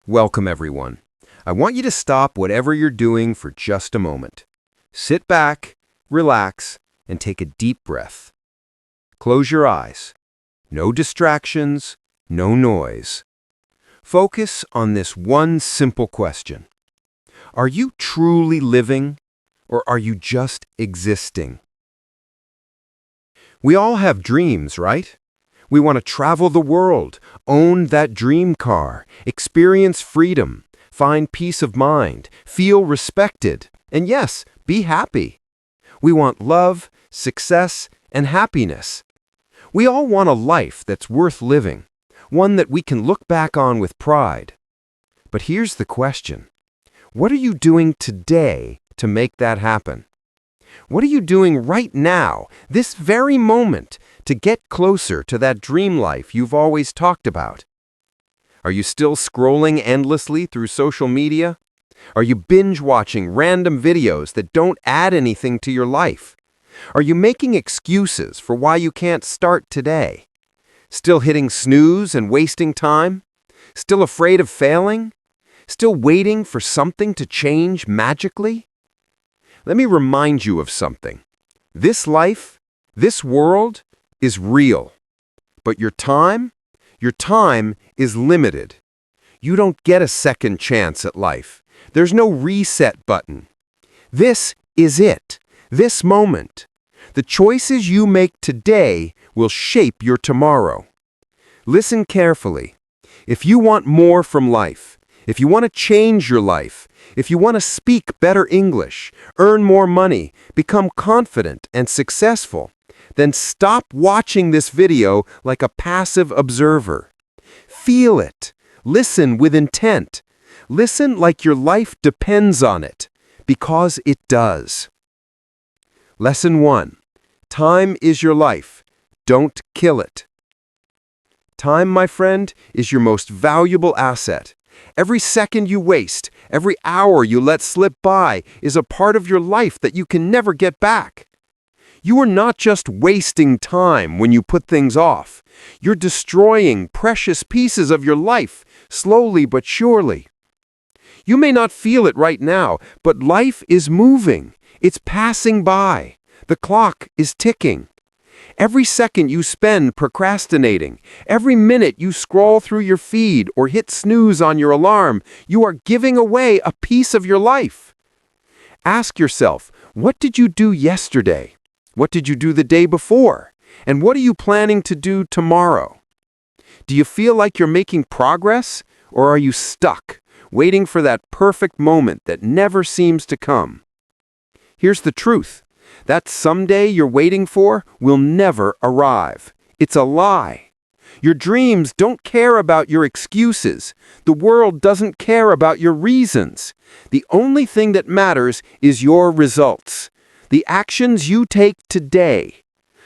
Welcome, everyone. I want you to stop whatever you're doing for just a moment. Sit back, relax, and take a deep breath. Close your eyes. No distractions, no noise. Focus on this one simple question. Are you truly living, or are you just existing? We all have dreams, right? We want to travel the world, own that dream car, experience freedom, find peace of mind, feel respected, and yes, be happy. We want love, success, and happiness. We all want a life that's worth living, one that we can look back on with pride. But here's the question. What are you doing today to make that happen? What are you doing right now, this very moment, to get closer to that dream life you've always talked about? Are you still scrolling endlessly through social media? Are you binge-watching random videos that don't add anything to your life? Are you making excuses for why you can't start today? Still hitting snooze and wasting time? Still afraid of failing? Still waiting for something to change magically? Let me remind you of something. This life, this world, is real. But your time is limited. You don't get a second chance at life. There's no reset button. This is it. This moment. The choices you make today will shape your tomorrow. Listen carefully. If you want more from life, if you want to change your life, if you want to speak better English, earn more money, become confident and successful, then stop watching this video like a passive observer. Feel it. Listen with intent. Listen like your life depends on it, because it does. Lesson 1. Time is your life. Don't kill it. Time, my friend, is your most valuable asset. Every second you waste, every hour you let slip by is a part of your life that you can never get back. You are not just wasting time when you put things off. You're destroying precious pieces of your life, slowly but surely. You may not feel it right now, but life is moving. It's passing by. The clock is ticking. Every second you spend procrastinating, every minute you scroll through your feed or hit snooze on your alarm, you are giving away a piece of your life. Ask yourself, what did you do yesterday? What did you do the day before? And what are you planning to do tomorrow? Do you feel like you're making progress, or are you stuck, waiting for that perfect moment that never seems to come? Here's the truth. That someday you're waiting for will never arrive. It's a lie. Your dreams don't care about your excuses. The world doesn't care about your reasons. The only thing that matters is your results. The actions you take today.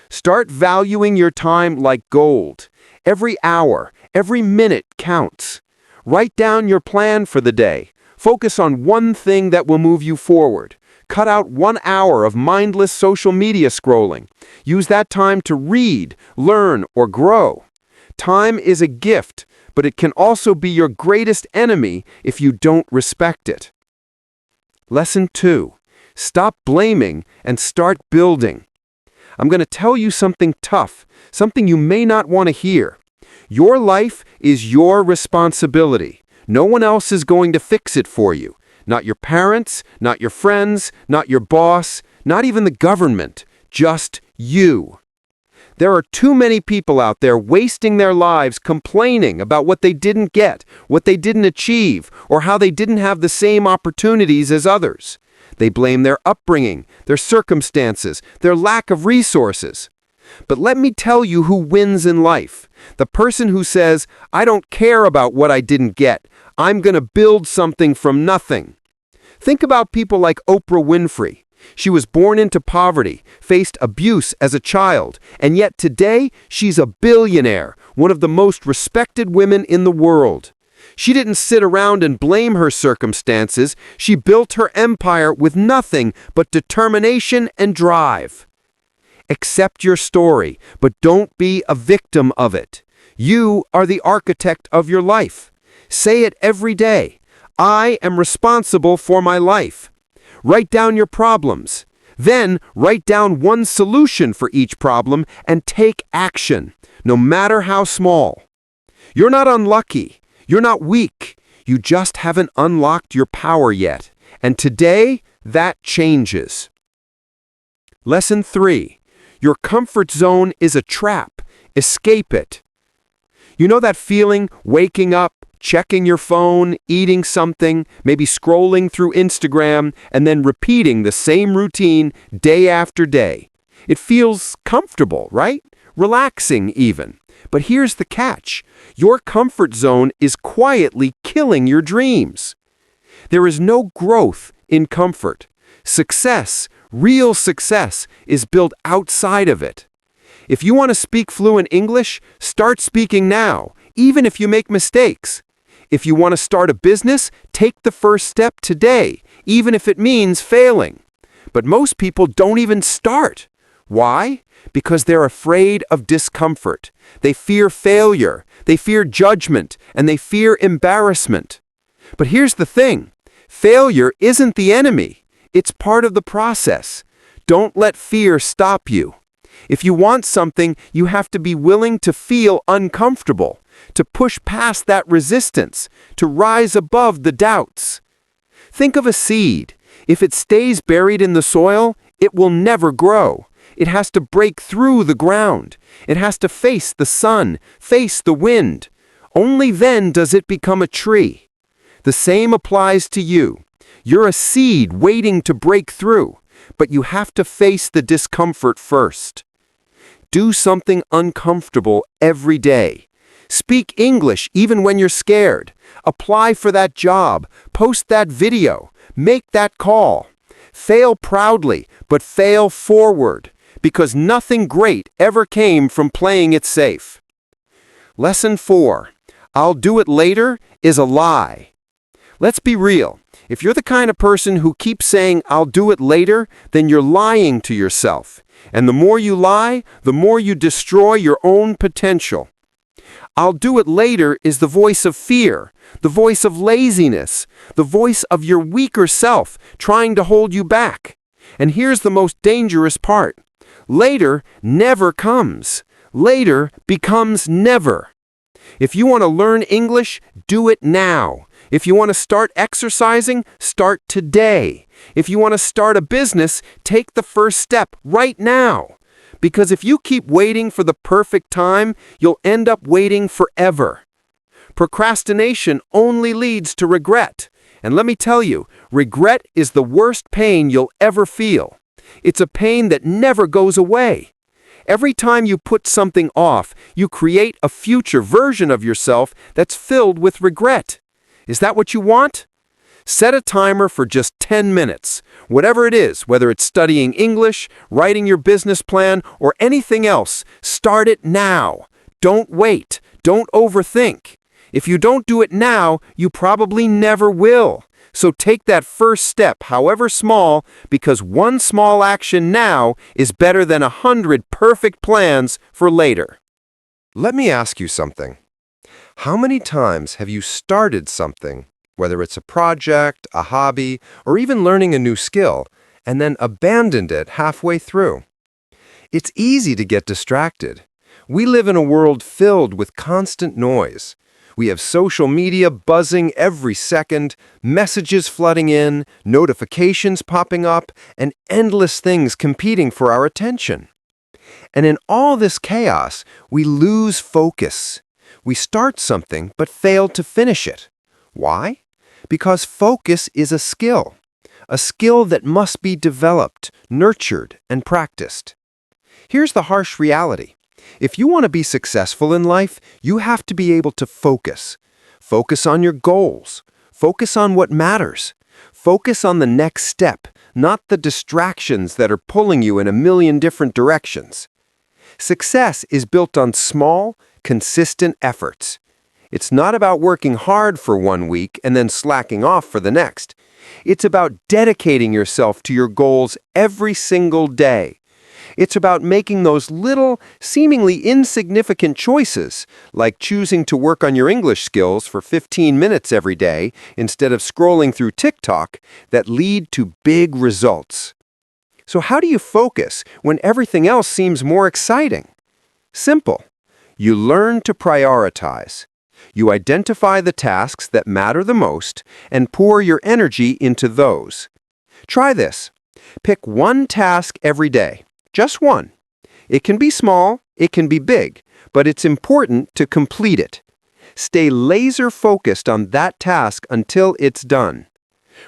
Start valuing your time like gold. Every hour, every minute counts. Write down your plan for the day. Focus on one thing that will move you forward. Cut out 1 hour of mindless social media scrolling. Use that time to read, learn, or grow. Time is a gift, but it can also be your greatest enemy if you don't respect it. Lesson 2. Stop blaming and start building. I'm going to tell you something tough, something you may not want to hear. Your life is your responsibility. No one else is going to fix it for you. Not your parents, not your friends, not your boss, not even the government. Just you. There are too many people out there wasting their lives complaining about what they didn't get, what they didn't achieve, or how they didn't have the same opportunities as others. They blame their upbringing, their circumstances, their lack of resources. But let me tell you who wins in life. The person who says, I don't care about what I didn't get. I'm going to build something from nothing. Think about people like Oprah Winfrey. She was born into poverty, faced abuse as a child, and yet today she's a billionaire, one of the most respected women in the world. She didn't sit around and blame her circumstances. She built her empire with nothing but determination and drive. Accept your story, but don't be a victim of it. You are the architect of your life. Say it every day. I am responsible for my life. Write down your problems. Then write down one solution for each problem and take action, no matter how small. You're not unlucky. You're not weak. You just haven't unlocked your power yet. And today, that changes. Lesson 3. Your comfort zone is a trap. Escape it. You know that feeling, waking up, checking your phone, eating something, maybe scrolling through Instagram, and then repeating the same routine day after day. It feels comfortable, right? Relaxing even. But here's the catch. Your comfort zone is quietly killing your dreams. There is no growth in comfort. Success, real success, is built outside of it. If you want to speak fluent English, start speaking now, even if you make mistakes. If you want to start a business, take the first step today, even if it means failing. But most people don't even start. Why? Because they're afraid of discomfort. They fear failure, they fear judgment, and they fear embarrassment. But here's the thing. Failure isn't the enemy. It's part of the process. Don't let fear stop you. If you want something, you have to be willing to feel uncomfortable, to push past that resistance, to rise above the doubts. Think of a seed. If it stays buried in the soil, it will never grow. It has to break through the ground. It has to face the sun, face the wind. Only then does it become a tree. The same applies to you. You're a seed waiting to break through, but you have to face the discomfort first. Do something uncomfortable every day. Speak English even when you're scared. Apply for that job. Post that video. Make that call. Fail proudly, but fail forward, because nothing great ever came from playing it safe. Lesson 4. I'll do it later is a lie. Let's be real. If you're the kind of person who keeps saying, I'll do it later, then you're lying to yourself. And the more you lie, the more you destroy your own potential. I'll do it later is the voice of fear, the voice of laziness, the voice of your weaker self trying to hold you back. And here's the most dangerous part. Later never comes. Later becomes never. If you want to learn English, do it now. If you want to start exercising, start today. If you want to start a business, take the first step right now. Because if you keep waiting for the perfect time, you'll end up waiting forever. Procrastination only leads to regret. And let me tell you, regret is the worst pain you'll ever feel. It's a pain that never goes away. Every time you put something off, you create a future version of yourself that's filled with regret. Is that what you want? Set a timer for just 10 minutes. Whatever it is, whether it's studying English, writing your business plan, or anything else, start it now. Don't wait. Don't overthink. If you don't do it now, you probably never will. So take that first step, however small, because one small action now is better than 100 perfect plans for later. Let me ask you something. How many times have you started something, whether it's a project, a hobby, or even learning a new skill, and then abandoned it halfway through? It's easy to get distracted. We live in a world filled with constant noise. We have social media buzzing every second, messages flooding in, notifications popping up, and endless things competing for our attention. And in all this chaos, we lose focus. We start something but fail to finish it. Why? Because focus is a skill that must be developed, nurtured, and practiced. Here's the harsh reality. If you want to be successful in life, you have to be able to focus. Focus on your goals. Focus on what matters. Focus on the next step, not the distractions that are pulling you in a million different directions. Success is built on small, consistent efforts. It's not about working hard for 1 week and then slacking off for the next. It's about dedicating yourself to your goals every single day. It's about making those little, seemingly insignificant choices, like choosing to work on your English skills for 15 minutes every day instead of scrolling through TikTok, that lead to big results. So how do you focus when everything else seems more exciting? Simple. You learn to prioritize. You identify the tasks that matter the most and pour your energy into those. Try this. Pick one task every day. Just one. It can be small, it can be big, but it's important to complete it. Stay laser focused on that task until it's done.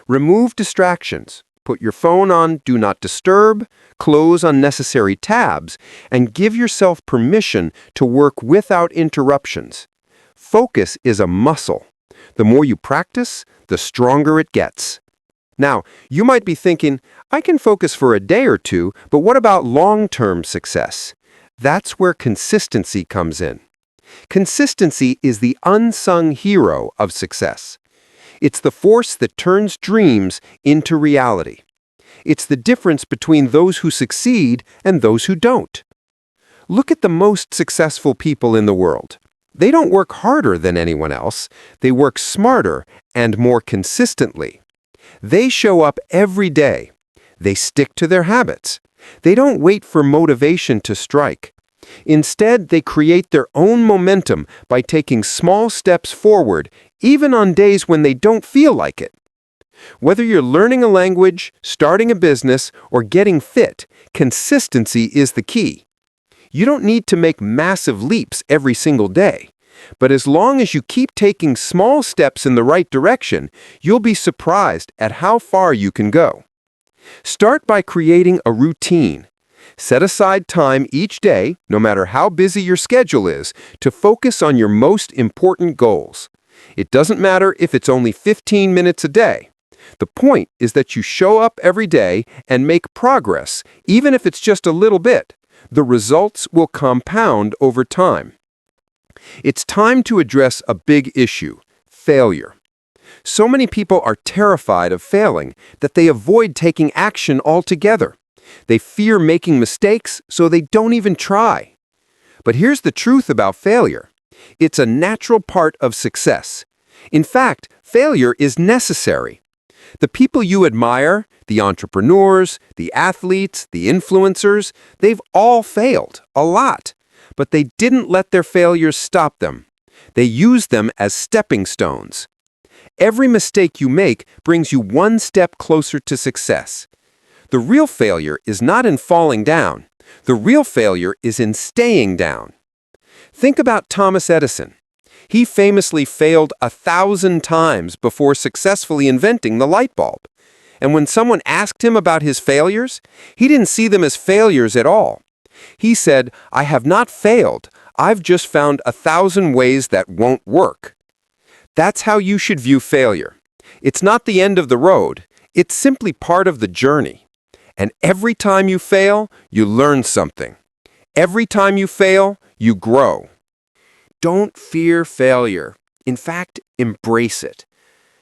Remove distractions. Put your phone on Do Not Disturb, close unnecessary tabs, and give yourself permission to work without interruptions. Focus is a muscle. The more you practice, the stronger it gets. Now, you might be thinking, I can focus for a day or two, but what about long-term success? That's where consistency comes in. Consistency is the unsung hero of success. It's the force that turns dreams into reality. It's the difference between those who succeed and those who don't. Look at the most successful people in the world. They don't work harder than anyone else. They work smarter and more consistently. They show up every day. They stick to their habits. They don't wait for motivation to strike. Instead, they create their own momentum by taking small steps forward, even on days when they don't feel like it. Whether you're learning a language, starting a business, or getting fit, consistency is the key. You don't need to make massive leaps every single day. But as long as you keep taking small steps in the right direction, you'll be surprised at how far you can go. Start by creating a routine. Set aside time each day, no matter how busy your schedule is, to focus on your most important goals. It doesn't matter if it's only 15 minutes a day. The point is that you show up every day and make progress, even if it's just a little bit. The results will compound over time. It's time to address a big issue: failure. So many people are terrified of failing that they avoid taking action altogether. They fear making mistakes, so they don't even try. But here's the truth about failure. It's a natural part of success. In fact, failure is necessary. The people you admire, the entrepreneurs, the athletes, the influencers, they've all failed, a lot. But they didn't let their failures stop them. They used them as stepping stones. Every mistake you make brings you one step closer to success. The real failure is not in falling down. The real failure is in staying down. Think about Thomas Edison. He famously failed 1,000 times before successfully inventing the light bulb. And when someone asked him about his failures, he didn't see them as failures at all. He said, "I have not failed. I've just found 1,000 ways that won't work." That's how you should view failure. It's not the end of the road. It's simply part of the journey. And every time you fail, you learn something. Every time you fail, you grow. Don't fear failure. In fact, embrace it.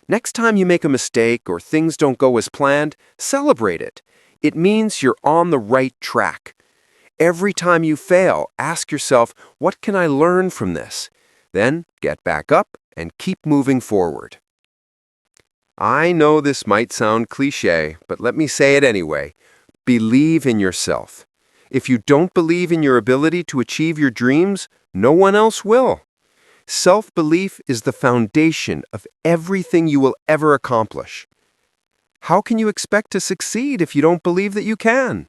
Next time you make a mistake or things don't go as planned, celebrate it. It means you're on the right track. Every time you fail, ask yourself, what can I learn from this? Then get back up and keep moving forward. I know this might sound cliché, but let me say it anyway. Believe in yourself. If you don't believe in your ability to achieve your dreams, no one else will. Self-belief is the foundation of everything you will ever accomplish. How can you expect to succeed if you don't believe that you can?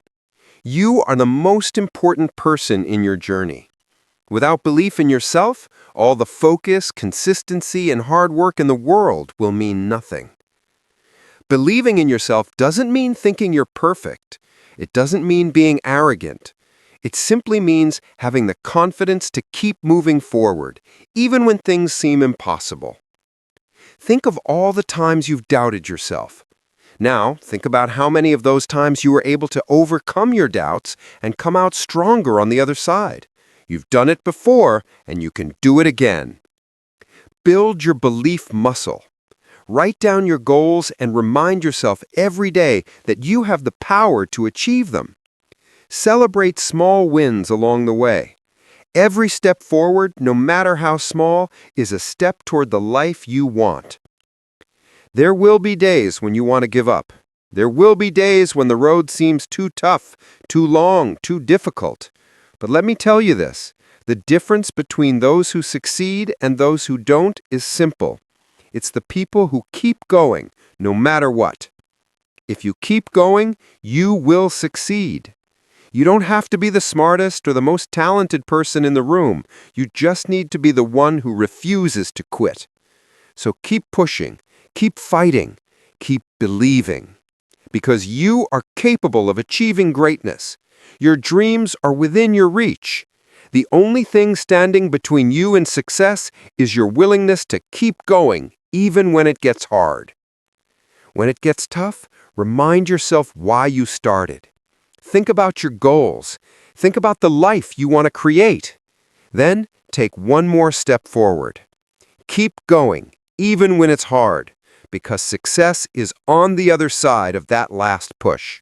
You are the most important person in your journey. Without belief in yourself, all the focus, consistency, and hard work in the world will mean nothing. Believing in yourself doesn't mean thinking you're perfect. It doesn't mean being arrogant. It simply means having the confidence to keep moving forward, even when things seem impossible. Think of all the times you've doubted yourself. Now, think about how many of those times you were able to overcome your doubts and come out stronger on the other side. You've done it before, and you can do it again. Build your belief muscle. Write down your goals and remind yourself every day that you have the power to achieve them. Celebrate small wins along the way. Every step forward, no matter how small, is a step toward the life you want. There will be days when you want to give up. There will be days when the road seems too tough, too long, too difficult. But let me tell you this, the difference between those who succeed and those who don't is simple. It's the people who keep going, no matter what. If you keep going, you will succeed. You don't have to be the smartest or the most talented person in the room. You just need to be the one who refuses to quit. So keep pushing, keep fighting, keep believing. Because you are capable of achieving greatness. Your dreams are within your reach. The only thing standing between you and success is your willingness to keep going, even when it gets hard. When it gets tough, remind yourself why you started. Think about your goals. Think about the life you want to create. Then, take one more step forward. Keep going, even when it's hard, because success is on the other side of that last push.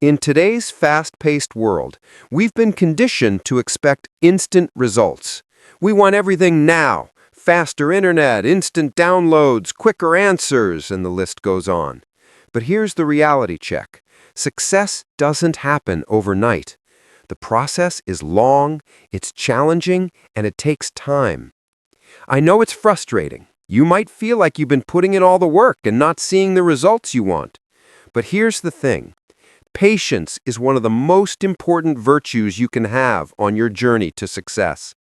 In today's fast-paced world, we've been conditioned to expect instant results. We want everything now. Faster internet, instant downloads, quicker answers, and the list goes on. But here's the reality check. Success doesn't happen overnight. The process is long, it's challenging, and it takes time. I know it's frustrating. You might feel like you've been putting in all the work and not seeing the results you want. But here's the thing. Patience is one of the most important virtues you can have on your journey to success.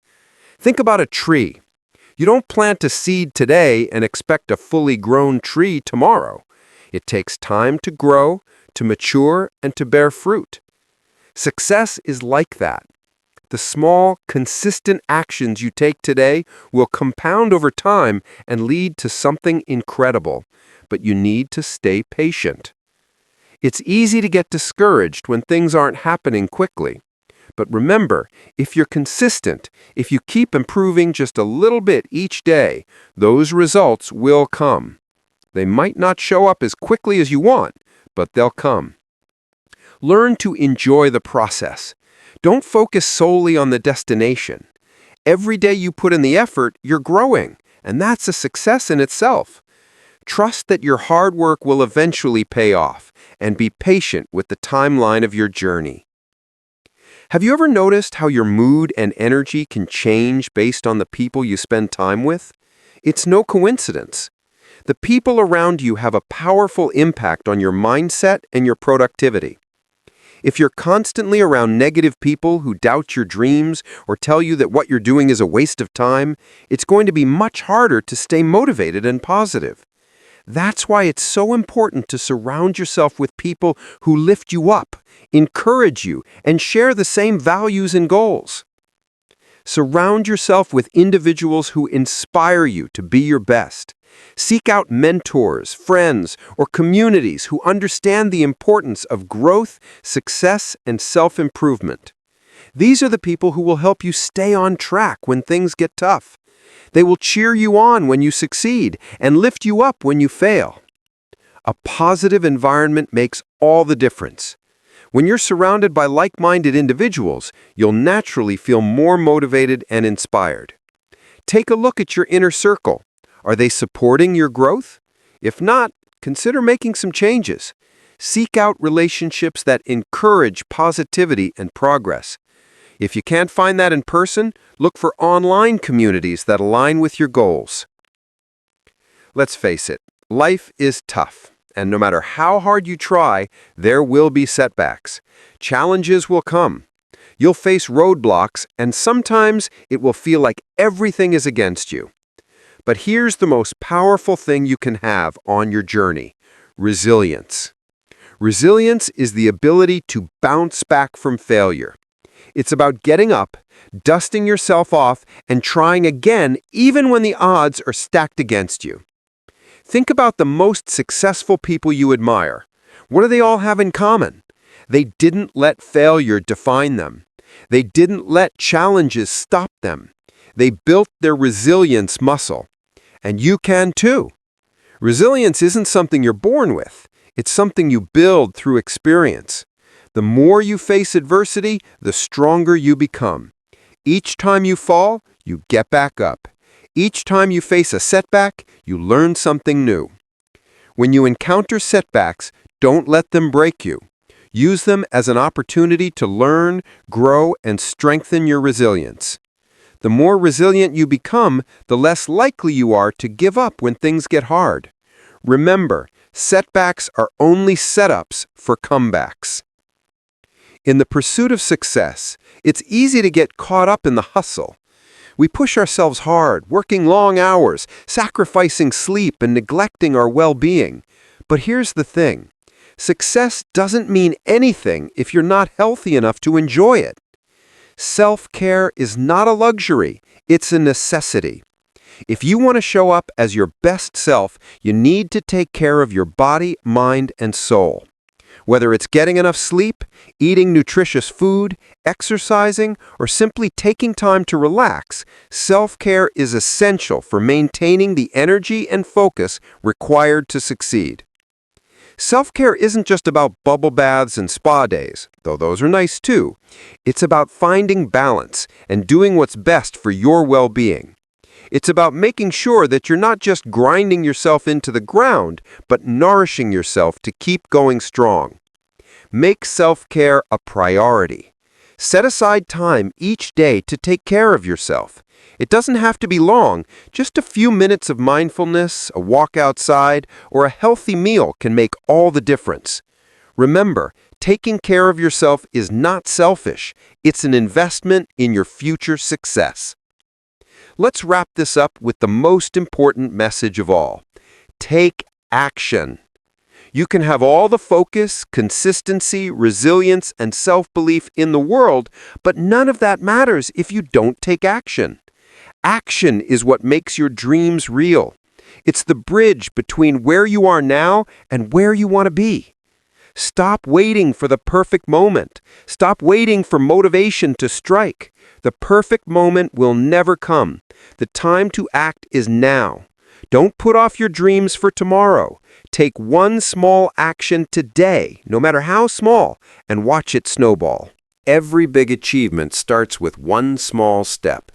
Think about a tree. You don't plant a seed today and expect a fully grown tree tomorrow. It takes time to grow, to mature, and to bear fruit. Success is like that. The small, consistent actions you take today will compound over time and lead to something incredible, but you need to stay patient. It's easy to get discouraged when things aren't happening quickly. But remember, if you're consistent, if you keep improving just a little bit each day, those results will come. They might not show up as quickly as you want, but they'll come. Learn to enjoy the process. Don't focus solely on the destination. Every day you put in the effort, you're growing, and that's a success in itself. Trust that your hard work will eventually pay off, and be patient with the timeline of your journey. Have you ever noticed how your mood and energy can change based on the people you spend time with? It's no coincidence. The people around you have a powerful impact on your mindset and your productivity. If you're constantly around negative people who doubt your dreams or tell you that what you're doing is a waste of time, it's going to be much harder to stay motivated and positive. That's why it's so important to surround yourself with people who lift you up, encourage you, and share the same values and goals. Surround yourself with individuals who inspire you to be your best. Seek out mentors, friends, or communities who understand the importance of growth, success, and self-improvement. These are the people who will help you stay on track when things get tough. They will cheer you on when you succeed and lift you up when you fail. A positive environment makes all the difference. When you're surrounded by like-minded individuals, you'll naturally feel more motivated and inspired. Take a look at your inner circle. Are they supporting your growth? If not, consider making some changes. Seek out relationships that encourage positivity and progress. If you can't find that in person, look for online communities that align with your goals. Let's face it, life is tough, and no matter how hard you try, there will be setbacks. Challenges will come. You'll face roadblocks, and sometimes it will feel like everything is against you. But here's the most powerful thing you can have on your journey: resilience. Resilience is the ability to bounce back from failure. It's about getting up, dusting yourself off, and trying again even when the odds are stacked against you. Think about the most successful people you admire. What do they all have in common? They didn't let failure define them. They didn't let challenges stop them. They built their resilience muscle. And you can too. Resilience isn't something you're born with. It's something you build through experience. The more you face adversity, the stronger you become. Each time you fall, you get back up. Each time you face a setback, you learn something new. When you encounter setbacks, don't let them break you. Use them as an opportunity to learn, grow, and strengthen your resilience. The more resilient you become, the less likely you are to give up when things get hard. Remember, setbacks are only setups for comebacks. In the pursuit of success, it's easy to get caught up in the hustle. We push ourselves hard, working long hours, sacrificing sleep, and neglecting our well-being. But here's the thing. Success doesn't mean anything if you're not healthy enough to enjoy it. Self-care is not a luxury, it's a necessity. If you want to show up as your best self, you need to take care of your body, mind, and soul. Whether it's getting enough sleep, eating nutritious food, exercising, or simply taking time to relax, self-care is essential for maintaining the energy and focus required to succeed. Self-care isn't just about bubble baths and spa days, though those are nice too. It's about finding balance and doing what's best for your well-being. It's about making sure that you're not just grinding yourself into the ground, but nourishing yourself to keep going strong. Make self-care a priority. Set aside time each day to take care of yourself. It doesn't have to be long. Just a few minutes of mindfulness, a walk outside, or a healthy meal can make all the difference. Remember, taking care of yourself is not selfish. It's an investment in your future success. Let's wrap this up with the most important message of all. Take action. You can have all the focus, consistency, resilience, and self-belief in the world, but none of that matters if you don't take action. Action is what makes your dreams real. It's the bridge between where you are now and where you want to be. Stop waiting for the perfect moment. Stop waiting for motivation to strike. The perfect moment will never come. The time to act is now. Don't put off your dreams for tomorrow. Take one small action today, no matter how small, and watch it snowball. Every big achievement starts with one small step.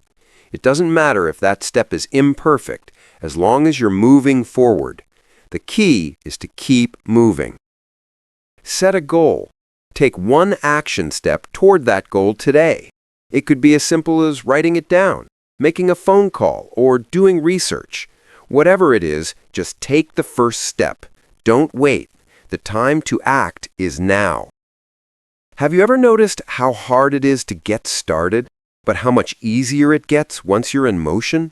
It doesn't matter if that step is imperfect, as long as you're moving forward. The key is to keep moving. Set a goal. Take one action step toward that goal today. It could be as simple as writing it down, making a phone call, or doing research. Whatever it is, just take the first step. Don't wait. The time to act is now. Have you ever noticed how hard it is to get started, but how much easier it gets once you're in motion?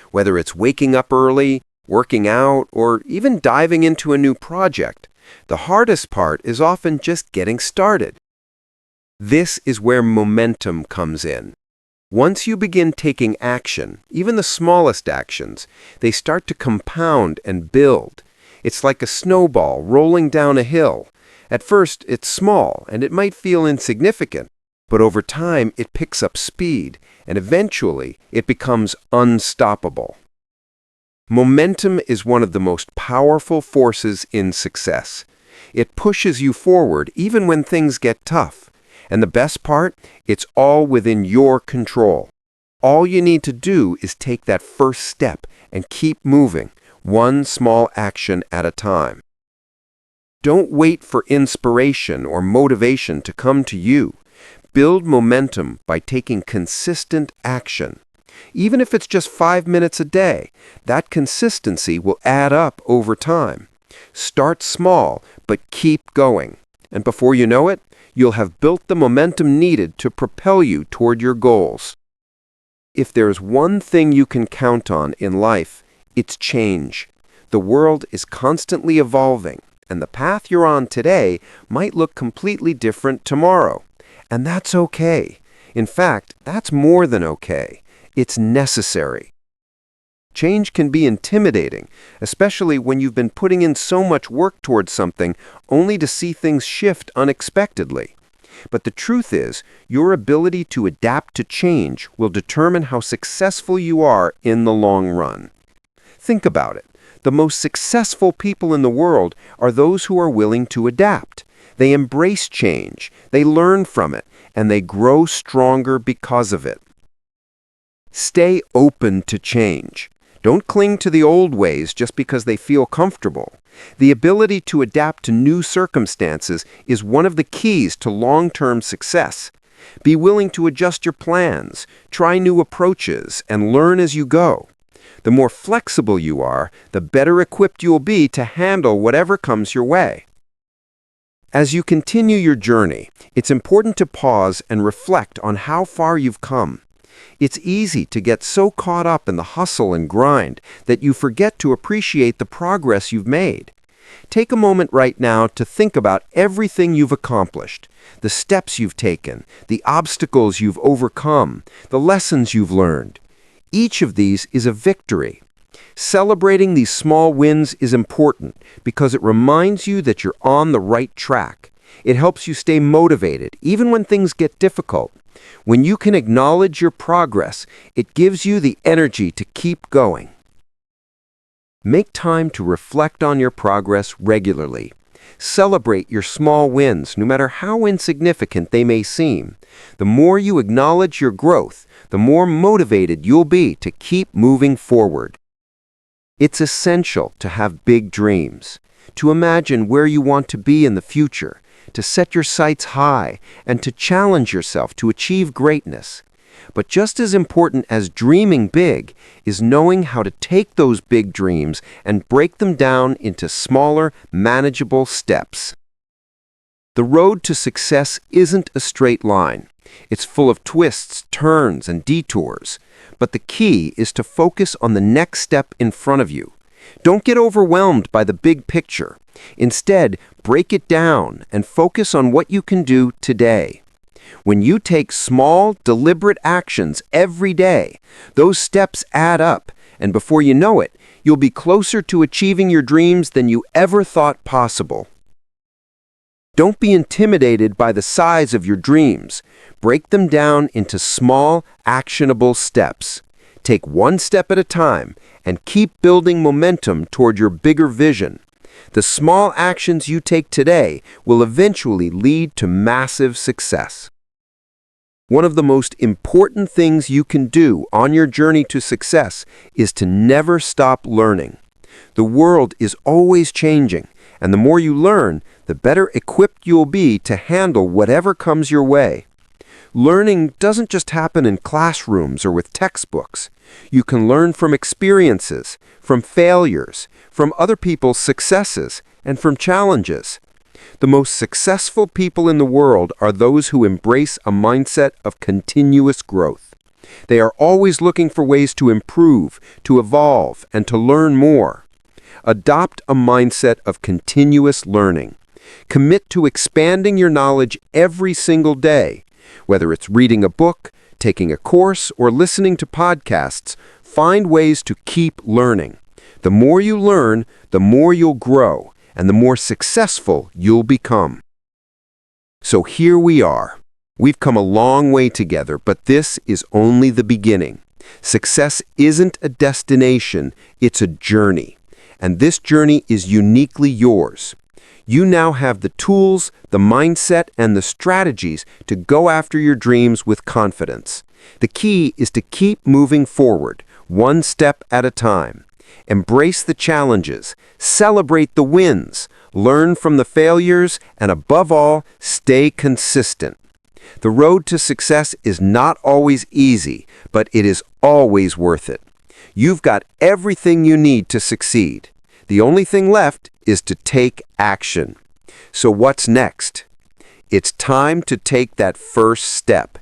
Whether it's waking up early, working out, or even diving into a new project, the hardest part is often just getting started. This is where momentum comes in. Once you begin taking action, even the smallest actions, they start to compound and build. It's like a snowball rolling down a hill. At first, it's small and it might feel insignificant, but over time it picks up speed and eventually it becomes unstoppable. Momentum is one of the most powerful forces in success. It pushes you forward even when things get tough. And the best part, it's all within your control. All you need to do is take that first step and keep moving, one small action at a time. Don't wait for inspiration or motivation to come to you. Build momentum by taking consistent action. Even if it's just 5 minutes a day, that consistency will add up over time. Start small, but keep going. And before you know it, you'll have built the momentum needed to propel you toward your goals. If there's one thing you can count on in life, it's change. The world is constantly evolving, and the path you're on today might look completely different tomorrow. And that's okay. In fact, that's more than okay. It's necessary. Change can be intimidating, especially when you've been putting in so much work towards something only to see things shift unexpectedly. But the truth is, your ability to adapt to change will determine how successful you are in the long run. Think about it. The most successful people in the world are those who are willing to adapt. They embrace change, they learn from it, and they grow stronger because of it. Stay open to change. Don't cling to the old ways just because they feel comfortable. The ability to adapt to new circumstances is one of the keys to long-term success. Be willing to adjust your plans, try new approaches, and learn as you go. The more flexible you are, the better equipped you'll be to handle whatever comes your way. As you continue your journey, it's important to pause and reflect on how far you've come. It's easy to get so caught up in the hustle and grind that you forget to appreciate the progress you've made. Take a moment right now to think about everything you've accomplished, the steps you've taken, the obstacles you've overcome, the lessons you've learned. Each of these is a victory. Celebrating these small wins is important because it reminds you that you're on the right track. It helps you stay motivated, even when things get difficult. When you can acknowledge your progress, it gives you the energy to keep going. Make time to reflect on your progress regularly. Celebrate your small wins, no matter how insignificant they may seem. The more you acknowledge your growth, the more motivated you'll be to keep moving forward. It's essential to have big dreams, to imagine where you want to be in the future, to set your sights high, and to challenge yourself to achieve greatness. But just as important as dreaming big is knowing how to take those big dreams and break them down into smaller, manageable steps. The road to success isn't a straight line. It's full of twists, turns, and detours. But the key is to focus on the next step in front of you. Don't get overwhelmed by the big picture. Instead, break it down and focus on what you can do today. When you take small, deliberate actions every day, those steps add up, and before you know it, you'll be closer to achieving your dreams than you ever thought possible. Don't be intimidated by the size of your dreams. Break them down into small, actionable steps. Take one step at a time and keep building momentum toward your bigger vision. The small actions you take today will eventually lead to massive success. One of the most important things you can do on your journey to success is to never stop learning. The world is always changing, and the more you learn, the better equipped you'll be to handle whatever comes your way. Learning doesn't just happen in classrooms or with textbooks. You can learn from experiences, from failures, from other people's successes, and from challenges. The most successful people in the world are those who embrace a mindset of continuous growth. They are always looking for ways to improve, to evolve, and to learn more. Adopt a mindset of continuous learning. Commit to expanding your knowledge every single day. Whether it's reading a book, taking a course, or listening to podcasts, find ways to keep learning. The more you learn, the more you'll grow, and the more successful you'll become. So here we are. We've come a long way together, but this is only the beginning. Success isn't a destination, it's a journey. And this journey is uniquely yours. You now have the tools, the mindset, and the strategies to go after your dreams with confidence. The key is to keep moving forward, one step at a time. Embrace the challenges, celebrate the wins, learn from the failures, and above all, stay consistent. The road to success is not always easy, but it is always worth it. You've got everything you need to succeed. The only thing left is to take action. So what's next? It's time to take that first step.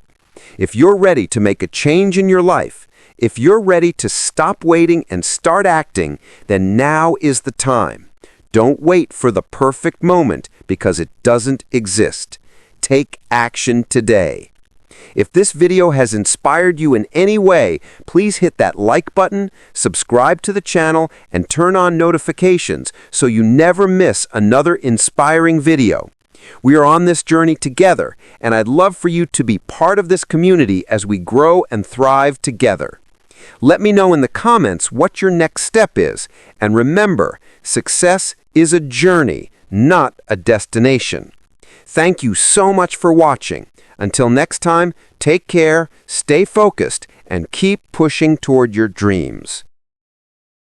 If you're ready to make a change in your life, if you're ready to stop waiting and start acting, then now is the time. Don't wait for the perfect moment because it doesn't exist. Take action today. If this video has inspired you in any way, please hit that like button, subscribe to the channel, and turn on notifications so you never miss another inspiring video. We are on this journey together, and I'd love for you to be part of this community as we grow and thrive together. Let me know in the comments what your next step is. And remember, success is a journey, not a destination. Thank you so much for watching. Until next time, take care, stay focused, and keep pushing toward your dreams.